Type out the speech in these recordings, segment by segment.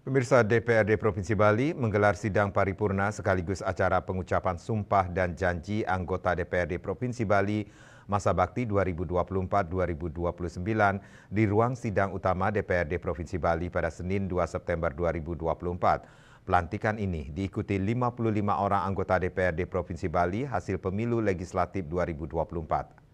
Pemirsa, DPRD Provinsi Bali menggelar sidang paripurna sekaligus acara pengucapan sumpah dan janji anggota DPRD Provinsi Bali masa bakti 2024-2029 di ruang sidang utama DPRD Provinsi Bali pada Senin 2 September 2024. Pelantikan ini diikuti 55 orang anggota DPRD Provinsi Bali hasil pemilu legislatif 2024.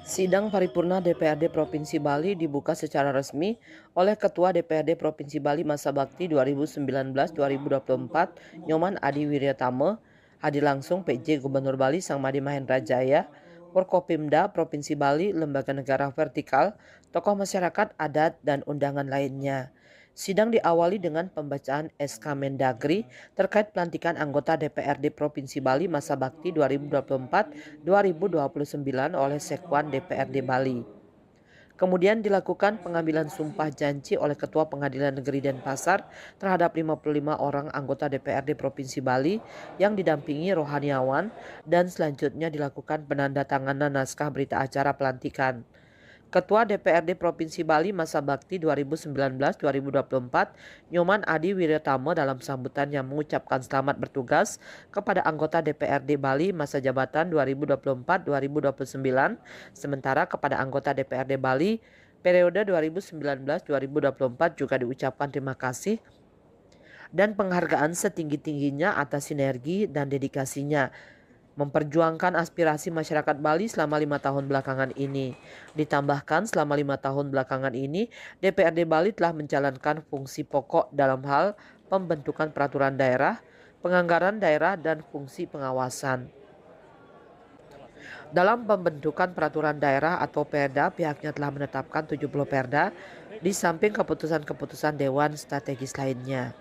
Sidang paripurna DPRD Provinsi Bali dibuka secara resmi oleh Ketua DPRD Provinsi Bali masa bakti 2019-2024 Nyoman Adi Wiryatama, hadir langsung PJ Gubernur Bali Sang Made Mahendra Jaya, Forkopimda Provinsi Bali, lembaga negara vertikal, tokoh masyarakat adat, dan undangan lainnya. Sidang diawali dengan pembacaan SK Mendagri terkait pelantikan anggota DPRD Provinsi Bali masa bakti 2024-2029 oleh Sekwan DPRD Bali. Kemudian dilakukan pengambilan sumpah janji oleh Ketua Pengadilan Negeri Denpasar terhadap 55 orang anggota DPRD Provinsi Bali yang didampingi rohaniawan, dan selanjutnya dilakukan penandatanganan naskah berita acara pelantikan. Ketua DPRD Provinsi Bali masa bakti 2019-2024 Nyoman Adi Wiryatama dalam sambutannya mengucapkan selamat bertugas kepada anggota DPRD Bali masa jabatan 2024-2029, sementara kepada anggota DPRD Bali periode 2019-2024 juga diucapkan terima kasih dan penghargaan setinggi-tingginya atas sinergi dan dedikasinya memperjuangkan aspirasi masyarakat Bali selama 5 tahun belakangan ini. Ditambahkan selama 5 tahun belakangan ini, DPRD Bali telah menjalankan fungsi pokok dalam hal pembentukan peraturan daerah, penganggaran daerah, dan fungsi pengawasan. Dalam pembentukan peraturan daerah atau Perda, pihaknya telah menetapkan 70 Perda, di samping keputusan-keputusan Dewan Strategis lainnya.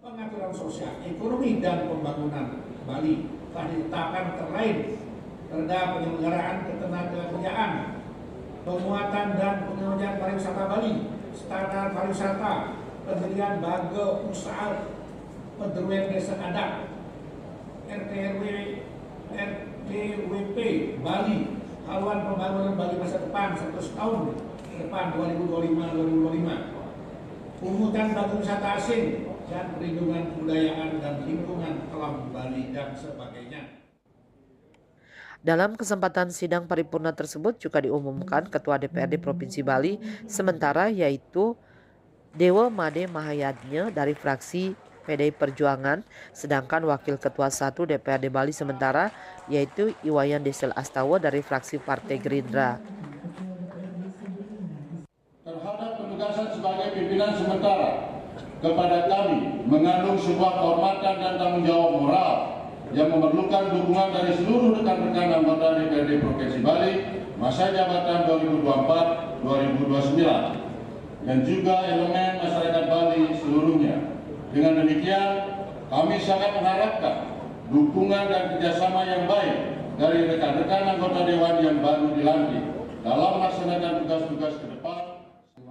Pengaturan sosial, ekonomi, dan pembangunan Bali telah ditetapkan terkait Perda penyelenggaraan ketenagakerjaan, pemuatan dan pengembangan pariwisata Bali, standar pariwisata, pendirian baga usaha penduduk desa adat, RTWP Bali, haluan pembangunan Bali masa depan 100 tahun depan 2025-2025, pungutan bagi wisata asing, dan perlindungan kebudayaan dan lingkungan alam Bali, dan sebagainya. Dalam kesempatan sidang paripurna tersebut juga diumumkan Ketua DPRD Provinsi Bali sementara yaitu Dewa Made Mahayadnya dari fraksi PDI Perjuangan, sedangkan Wakil Ketua 1 DPRD Bali sementara yaitu Iwayan Desel Astawa dari fraksi Partai Gerindra. Terhadap penugasan sebagai pimpinan sementara kepada kami mengandung sebuah kehormatan dan tanggung jawab moral yang memerlukan dukungan dari seluruh rekan-rekan anggota DPRD Provinsi Bali masa jabatan 2024-2029 dan juga elemen masyarakat Bali seluruhnya. Dengan demikian, kami sangat mengharapkan dukungan dan kerjasama yang baik dari rekan-rekan anggota Dewan yang baru dilantik dalam melaksanakan tugas-tugas ke depan.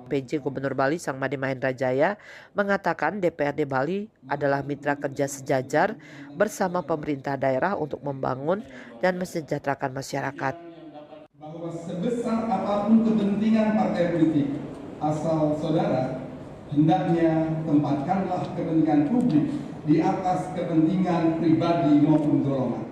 PJ Gubernur Bali Sang Made Mahendra Jaya mengatakan DPRD Bali adalah mitra kerja sejajar bersama pemerintah daerah untuk membangun dan mesejahterakan masyarakat. Bahwa sebesar apapun kepentingan partai politik asal saudara, hendaknya tempatkanlah kepentingan publik di atas kepentingan pribadi maupun golongan.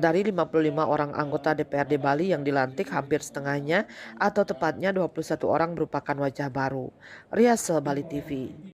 Dari 55 orang anggota DPRD Bali yang dilantik, hampir setengahnya atau tepatnya 21 orang merupakan wajah baru. Riase Bali TV.